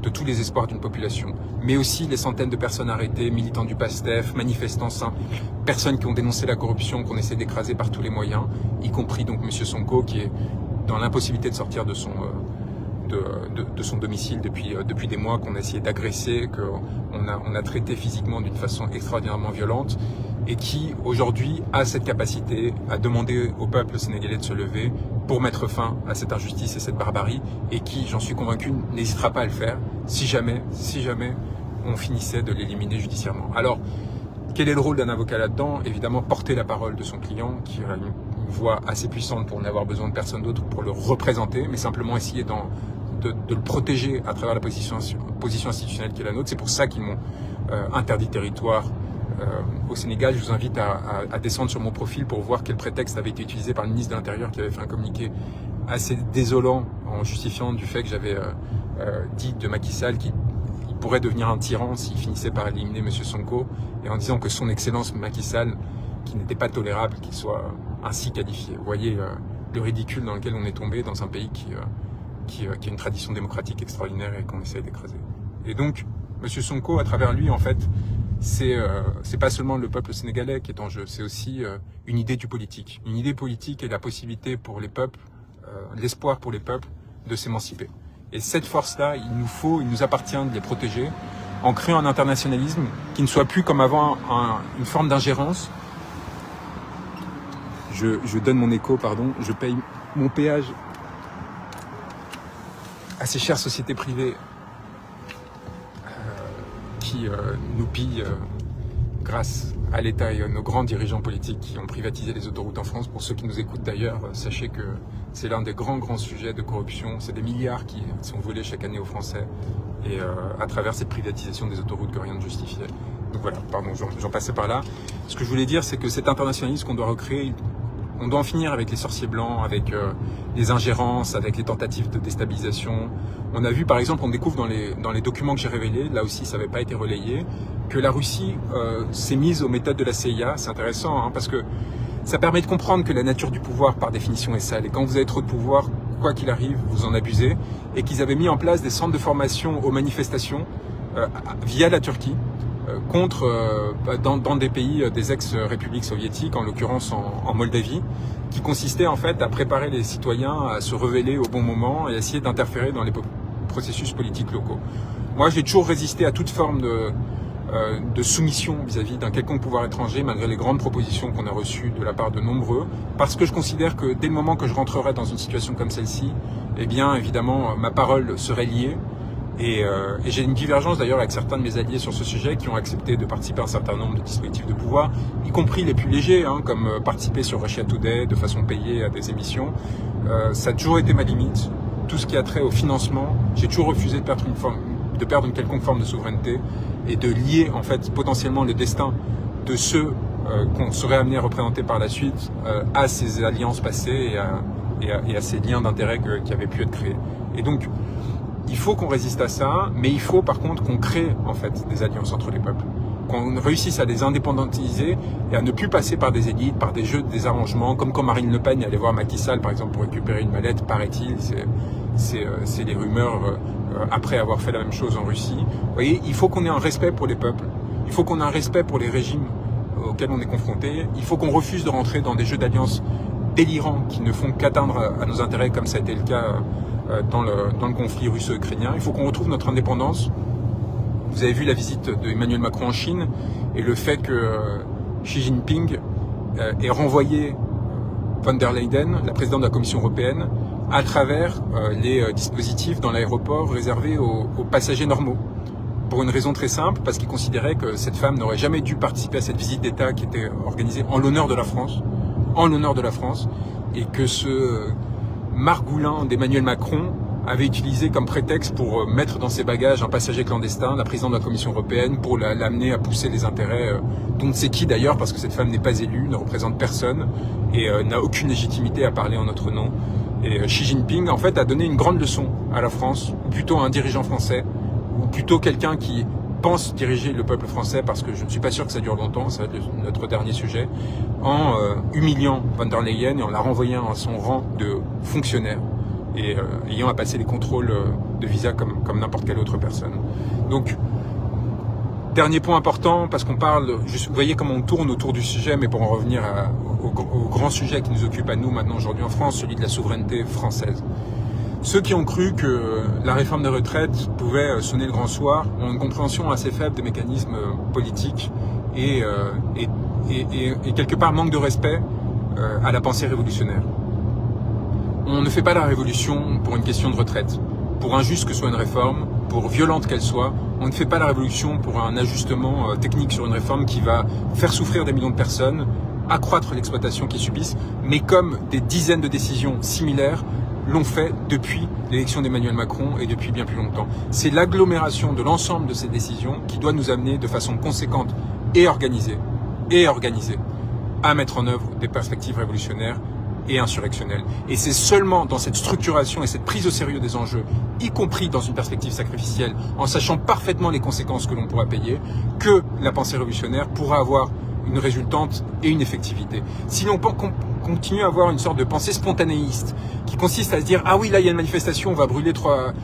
de tous les espoirs d'une population. Mais aussi les centaines de personnes arrêtées, militants du PASTEF, manifestants, personnes qui ont dénoncé la corruption, qu'on essaie d'écraser par tous les moyens, y compris donc M. Sonko, qui est dans l'impossibilité de sortir de son domicile depuis des mois, qu'on a essayé d'agresser, qu'on a traité physiquement d'une façon extraordinairement violente, et qui aujourd'hui a cette capacité à demander au peuple sénégalais de se lever pour mettre fin à cette injustice et cette barbarie, et qui, j'en suis convaincu, n'hésitera pas à le faire si jamais on finissait de l'éliminer judiciairement. Alors, quel est le rôle d'un avocat là-dedans? Évidemment, porter la parole de son client, qui a une voix assez puissante pour n'avoir besoin de personne d'autre pour le représenter, mais simplement essayer de le protéger à travers la position institutionnelle qui est la nôtre. C'est pour ça qu'ils m'ont interdit territoire au Sénégal. Je vous invite à descendre sur mon profil pour voir quel prétexte avait été utilisé par le ministre de l'Intérieur, qui avait fait un communiqué assez désolant en justifiant du fait que j'avais dit de Macky Sall qu'il pourrait devenir un tyran s'il finissait par éliminer M. Sonko, et en disant que son excellence Macky Sall, qui n'était pas tolérable qu'il soit ainsi qualifié. Vous voyez le ridicule dans lequel on est tombé dans un pays qui a une tradition démocratique extraordinaire et qu'on essaie d'écraser. Et donc, M. Sonko, à travers lui, en fait, c'est pas seulement le peuple sénégalais qui est en jeu, c'est aussi une idée du politique. Une idée politique et la possibilité pour les peuples, l'espoir pour les peuples de s'émanciper. Et cette force-là, il nous appartient de les protéger en créant un internationalisme qui ne soit plus comme avant une forme d'ingérence. Je donne mon écho, pardon, je paye mon péage à ces chères sociétés privées qui nous pillent grâce à l'État et à nos grands dirigeants politiques qui ont privatisé les autoroutes en France. Pour ceux qui nous écoutent d'ailleurs, sachez que c'est l'un des grands sujets de corruption. C'est des milliards qui sont volés chaque année aux Français, et à travers cette privatisation des autoroutes que rien ne justifiait. Donc voilà, pardon, j'en passais par là. Ce que je voulais dire, c'est que cet internationalisme qu'on doit recréer, on doit en finir avec les sorciers blancs, avec les ingérences, avec les tentatives de déstabilisation. On a vu, par exemple, on découvre dans les documents que j'ai révélés, là aussi ça n'avait pas été relayé, que la Russie s'est mise aux méthodes de la CIA. C'est intéressant, hein, parce que ça permet de comprendre que la nature du pouvoir, par définition, est sale. Et quand vous avez trop de pouvoir, quoi qu'il arrive, vous en abusez. Et qu'ils avaient mis en place des centres de formation aux manifestations via la Turquie, dans des pays des ex-républiques soviétiques, en l'occurrence en Moldavie, qui consistait en fait à préparer les citoyens à se rebeller au bon moment et à essayer d'interférer dans les processus politiques locaux. Moi, j'ai toujours résisté à toute forme de soumission vis-à-vis d'un quelconque pouvoir étranger, malgré les grandes propositions qu'on a reçues de la part de nombreux, parce que je considère que dès le moment que je rentrerai dans une situation comme celle-ci, eh bien, évidemment, ma parole serait liée. Et j'ai une divergence d'ailleurs avec certains de mes alliés sur ce sujet qui ont accepté de participer à un certain nombre de dispositifs de pouvoir, y compris les plus légers, hein, comme participer sur Russia Today de façon payée à des émissions. Ça a toujours été ma limite. Tout ce qui a trait au financement, j'ai toujours refusé de perdre une quelconque forme de souveraineté et de lier en fait potentiellement le destin de ceux qu'on serait amené à représenter par la suite à ces alliances passées et à ces liens d'intérêt qui avaient pu être créés. Et donc, il faut qu'on résiste à ça, mais il faut par contre qu'on crée en fait des alliances entre les peuples, qu'on réussisse à les indépendantiser et à ne plus passer par des élites, par des jeux, des arrangements, comme quand Marine Le Pen allait voir Macky Sall par exemple pour récupérer une mallette, paraît-il, c'est les rumeurs après avoir fait la même chose en Russie. Vous voyez, il faut qu'on ait un respect pour les peuples, il faut qu'on ait un respect pour les régimes auxquels on est confronté, il faut qu'on refuse de rentrer dans des jeux d'alliance délirants qui ne font qu'atteindre à nos intérêts comme ça a été le cas dans le conflit russo-ukrainien. Il faut qu'on retrouve notre indépendance. Vous avez vu la visite d'Emmanuel Macron en Chine et le fait que Xi Jinping ait renvoyé von der Leyen, la présidente de la Commission européenne, à travers les dispositifs dans l'aéroport réservés aux passagers normaux. Pour une raison très simple, parce qu'il considérait que cette femme n'aurait jamais dû participer à cette visite d'État qui était organisée en l'honneur de la France, et que ce margoulin d'Emmanuel Macron avait utilisé comme prétexte pour mettre dans ses bagages un passager clandestin, la présidente de la Commission européenne, pour l'amener à pousser les intérêts dont ne sait qui d'ailleurs, parce que cette femme n'est pas élue, ne représente personne et n'a aucune légitimité à parler en notre nom. Et Xi Jinping, en fait, a donné une grande leçon à la France, ou plutôt à un dirigeant français, ou plutôt quelqu'un qui pense diriger le peuple français, parce que je ne suis pas sûr que ça dure longtemps, ça va être notre dernier sujet, en humiliant von der Leyen et en la renvoyant à son rang de fonctionnaire et ayant à passer les contrôles de visa comme n'importe quelle autre personne. Donc, dernier point important, parce qu'on parle, vous voyez comment on tourne autour du sujet, mais pour en revenir au grand sujet qui nous occupe à nous maintenant aujourd'hui en France, celui de la souveraineté française. Ceux qui ont cru que la réforme des retraites pouvait sonner le grand soir ont une compréhension assez faible des mécanismes politiques et quelque part manque de respect à la pensée révolutionnaire. On ne fait pas la révolution pour une question de retraite, pour injuste que soit une réforme, pour violente qu'elle soit. On ne fait pas la révolution pour un ajustement technique sur une réforme qui va faire souffrir des millions de personnes, accroître l'exploitation qu'ils subissent, mais comme des dizaines de décisions similaires l'ont fait depuis l'élection d'Emmanuel Macron et depuis bien plus longtemps. C'est l'agglomération de l'ensemble de ces décisions qui doit nous amener de façon conséquente et organisée à mettre en œuvre des perspectives révolutionnaires et insurrectionnelles. Et c'est seulement dans cette structuration et cette prise au sérieux des enjeux, y compris dans une perspective sacrificielle, en sachant parfaitement les conséquences que l'on pourra payer, que la pensée révolutionnaire pourra avoir une résultante et une effectivité. Si l'on continue à avoir une sorte de pensée spontanéiste qui consiste à se dire « Ah oui, là il y a une manifestation, on va brûler trois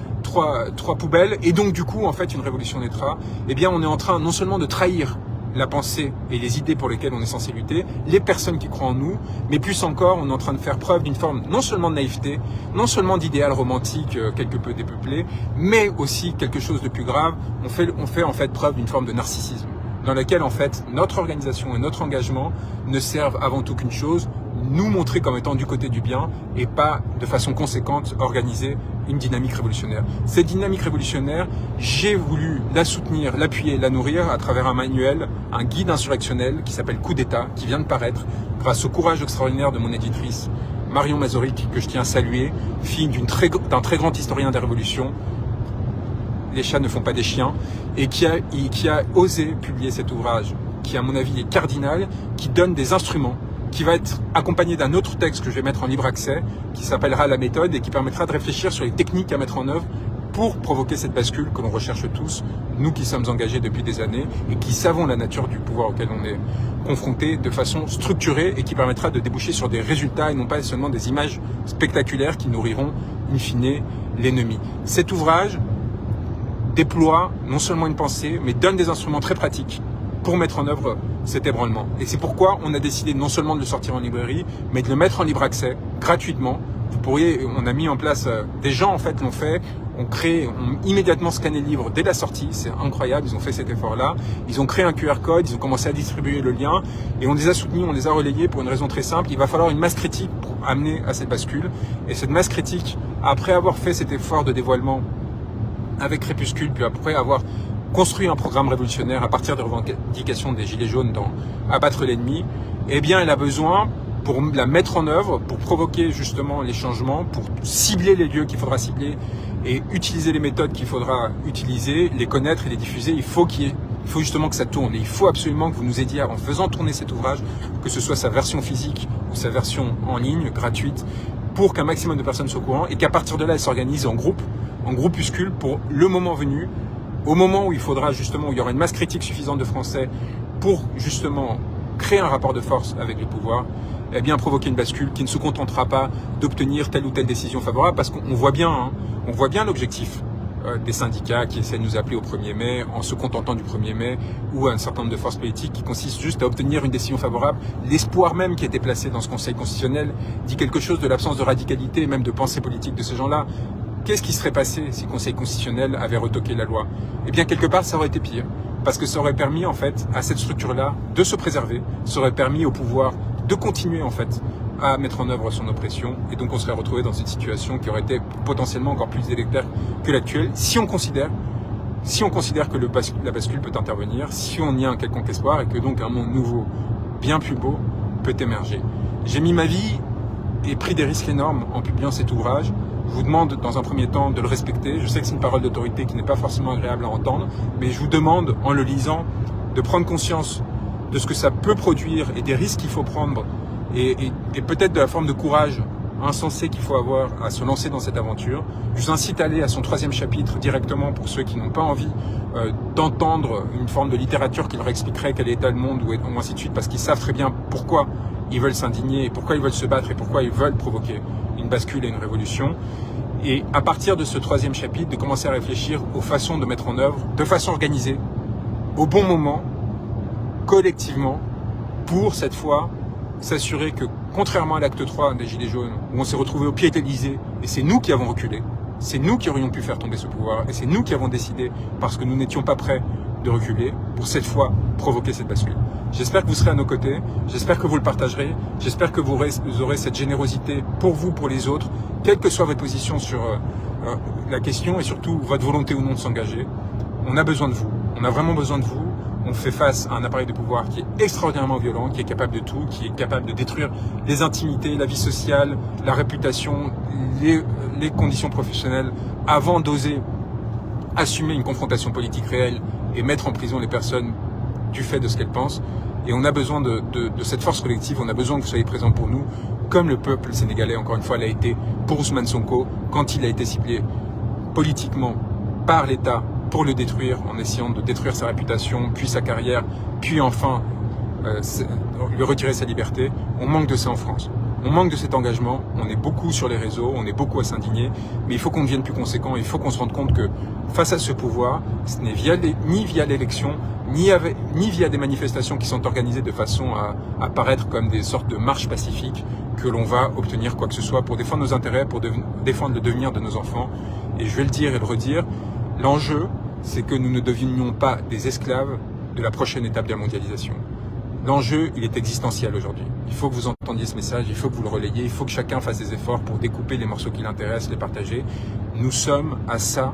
poubelles et donc du coup en fait une révolution naîtra », eh bien on est en train non seulement de trahir la pensée et les idées pour lesquelles on est censé lutter, les personnes qui croient en nous, mais plus encore, on est en train de faire preuve d'une forme non seulement de naïveté, non seulement d'idéal romantique quelque peu dépeuplé, mais aussi quelque chose de plus grave, on fait en fait preuve d'une forme de narcissisme, dans laquelle en fait notre organisation et notre engagement ne servent avant tout qu'une chose, nous montrer comme étant du côté du bien et pas de façon conséquente organiser une dynamique révolutionnaire. Cette dynamique révolutionnaire, j'ai voulu la soutenir, l'appuyer, la nourrir à travers un manuel, un guide insurrectionnel qui s'appelle Coup d'État, qui vient de paraître grâce au courage extraordinaire de mon éditrice Marion Mazoric, que je tiens à saluer, fille d'un très grand historien des révolutions. Les chats ne font pas des chiens, et qui a osé publier cet ouvrage, qui à mon avis est cardinal, qui donne des instruments, qui va être accompagné d'un autre texte que je vais mettre en libre accès, qui s'appellera La méthode et qui permettra de réfléchir sur les techniques à mettre en œuvre pour provoquer cette bascule que l'on recherche tous, nous qui sommes engagés depuis des années et qui savons la nature du pouvoir auquel on est confronté de façon structurée et qui permettra de déboucher sur des résultats et non pas seulement des images spectaculaires qui nourriront in fine l'ennemi. Cet ouvrage déploie non seulement une pensée, mais donne des instruments très pratiques pour mettre en œuvre cet ébranlement. Et c'est pourquoi on a décidé non seulement de le sortir en librairie, mais de le mettre en libre accès, gratuitement. On a mis en place, des gens en fait l'ont fait, ont immédiatement scanné le livre dès la sortie, c'est incroyable, ils ont fait cet effort-là. Ils ont créé un QR code, ils ont commencé à distribuer le lien, et on les a soutenus, on les a relayés pour une raison très simple, il va falloir une masse critique pour amener à cette bascule. Et cette masse critique, après avoir fait cet effort de dévoilement avec Crépuscule, puis après avoir construit un programme révolutionnaire à partir des revendications des Gilets jaunes dans Abattre l'ennemi, eh bien elle a besoin, pour la mettre en œuvre, pour provoquer justement les changements, pour cibler les lieux qu'il faudra cibler et utiliser les méthodes qu'il faudra utiliser, les connaître et les diffuser, il faut justement que ça tourne. Et il faut absolument que vous nous aidiez en faisant tourner cet ouvrage, que ce soit sa version physique ou sa version en ligne, gratuite, pour qu'un maximum de personnes soient au courant et qu'à partir de là, elles s'organisent en groupuscule pour le moment venu, au moment où il faudra justement, où il y aura une masse critique suffisante de Français pour justement créer un rapport de force avec le pouvoir, eh bien provoquer une bascule qui ne se contentera pas d'obtenir telle ou telle décision favorable, parce qu'on voit bien, l'objectif des syndicats qui essaient de nous appeler au 1er mai en se contentant du 1er mai, ou un certain nombre de forces politiques qui consistent juste à obtenir une décision favorable. L'espoir même qui a été placé dans ce Conseil constitutionnel dit quelque chose de l'absence de radicalité et même de pensée politique de ces gens-là. Qu'est-ce qui serait passé si le Conseil constitutionnel avait retoqué la loi? Eh bien, quelque part, ça aurait été pire. Parce que ça aurait permis, en fait, à cette structure-là de se préserver. Ça aurait permis au pouvoir de continuer, en fait, à mettre en œuvre son oppression. Et donc, on serait retrouvé dans cette situation qui aurait été potentiellement encore plus délétère que l'actuelle. Si on considère que la bascule peut intervenir, si on y a un quelconque espoir et que donc un monde nouveau, bien plus beau, peut émerger. J'ai mis ma vie et pris des risques énormes en publiant cet ouvrage. Je vous demande dans un premier temps de le respecter. Je sais que c'est une parole d'autorité qui n'est pas forcément agréable à entendre, mais je vous demande, en le lisant, de prendre conscience de ce que ça peut produire et des risques qu'il faut prendre et peut-être de la forme de courage insensé qu'il faut avoir à se lancer dans cette aventure. Je vous incite à aller à son 3e chapitre directement pour ceux qui n'ont pas envie d'entendre une forme de littérature qui leur expliquerait quel est le monde ou ainsi de suite, parce qu'ils savent très bien pourquoi ils veulent s'indigner, pourquoi ils veulent se battre et pourquoi ils veulent provoquer une bascule et une révolution. Et à partir de ce 3e chapitre, de commencer à réfléchir aux façons de mettre en œuvre, de façon organisée, au bon moment, collectivement, pour cette fois s'assurer que, contrairement à l'acte 3 des Gilets jaunes, où on s'est retrouvé au pied de l'Élysée, et c'est nous qui avons reculé, c'est nous qui aurions pu faire tomber ce pouvoir, et c'est nous qui avons décidé, parce que nous n'étions pas prêts de reculer, pour cette fois provoquer cette bascule. J'espère que vous serez à nos côtés, j'espère que vous le partagerez, j'espère que vous aurez cette générosité pour vous, pour les autres, quelle que soit votre position sur la question, et surtout votre volonté ou non de s'engager. On a besoin de vous, on a vraiment besoin de vous. On fait face à un appareil de pouvoir qui est extraordinairement violent, qui est capable de tout, qui est capable de détruire les intimités, la vie sociale, la réputation, les conditions professionnelles, avant d'oser assumer une confrontation politique réelle et mettre en prison les personnes du fait de ce qu'elles pensent. Et on a besoin de cette force collective, on a besoin que vous soyez présents pour nous, comme le peuple sénégalais, encore une fois, l'a été pour Ousmane Sonko, quand il a été ciblé politiquement par l'État, pour le détruire, en essayant de détruire sa réputation, puis sa carrière, puis enfin lui retirer sa liberté. On manque de ça en France. On manque de cet engagement, on est beaucoup sur les réseaux, on est beaucoup à s'indigner, mais il faut qu'on devienne plus conséquent, il faut qu'on se rende compte que face à ce pouvoir, ce n'est ni via l'élection, ni via des manifestations qui sont organisées de façon à paraître comme des sortes de marches pacifiques que l'on va obtenir quoi que ce soit pour défendre nos intérêts, pour défendre le devenir de nos enfants. Et je vais le dire et le redire, l'enjeu, c'est que nous ne devenions pas des esclaves de la prochaine étape de la mondialisation. L'enjeu, il est existentiel aujourd'hui. Il faut que vous entendiez ce message, il faut que vous le relayiez, il faut que chacun fasse des efforts pour découper les morceaux qui l'intéressent, les partager. Nous sommes à ça,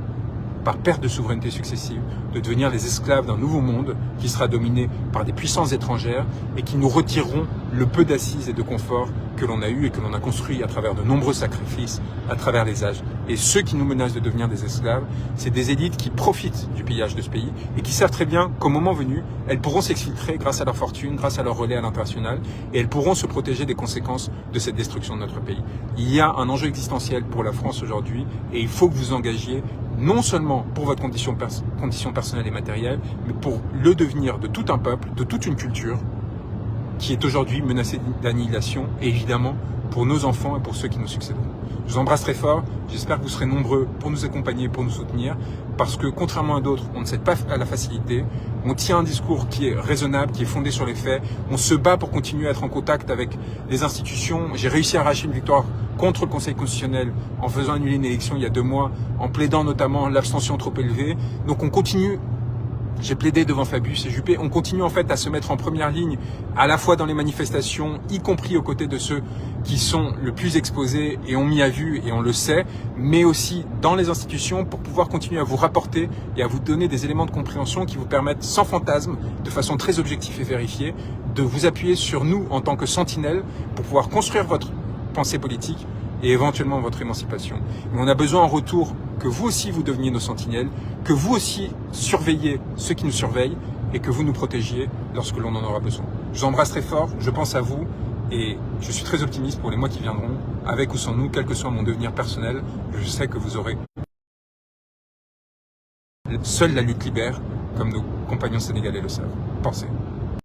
par perte de souveraineté successive, de devenir les esclaves d'un nouveau monde qui sera dominé par des puissances étrangères et qui nous retireront le peu d'assises et de confort que l'on a eu et que l'on a construit à travers de nombreux sacrifices, à travers les âges. Et ceux qui nous menacent de devenir des esclaves, c'est des élites qui profitent du pillage de ce pays et qui savent très bien qu'au moment venu, elles pourront s'exfiltrer grâce à leur fortune, grâce à leur relais à l'international, et elles pourront se protéger des conséquences de cette destruction de notre pays. Il y a un enjeu existentiel pour la France aujourd'hui et il faut que vous engagiez non seulement pour votre condition personnelle et matérielle, mais pour le devenir de tout un peuple, de toute une culture qui est aujourd'hui menacée d'annihilation, et évidemment pour nos enfants et pour ceux qui nous succéderont. Je vous embrasse très fort, j'espère que vous serez nombreux pour nous accompagner, pour nous soutenir, parce que contrairement à d'autres, on ne cède pas à la facilité, on tient un discours qui est raisonnable, qui est fondé sur les faits, on se bat pour continuer à être en contact avec les institutions. J'ai réussi à arracher une victoire contre le Conseil constitutionnel en faisant annuler une élection il y a 2 mois, en plaidant notamment l'abstention trop élevée. Donc on continue. J'ai plaidé devant Fabius et Juppé. On continue en fait à se mettre en première ligne, à la fois dans les manifestations, y compris aux côtés de ceux qui sont le plus exposés et ont mis à vue et on le sait, mais aussi dans les institutions pour pouvoir continuer à vous rapporter et à vous donner des éléments de compréhension qui vous permettent, sans fantasme, de façon très objective et vérifiée, de vous appuyer sur nous en tant que sentinelles pour pouvoir construire votre pensée politique et éventuellement votre émancipation. Mais on a besoin en retour que vous aussi vous deveniez nos sentinelles, que vous aussi surveillez ceux qui nous surveillent et que vous nous protégiez lorsque l'on en aura besoin. Je vous embrasse très fort, je pense à vous et je suis très optimiste pour les mois qui viendront, avec ou sans nous, quel que soit mon devenir personnel, je sais que vous aurez. Seule la lutte libère, comme nos compagnons sénégalais le savent. Pensez.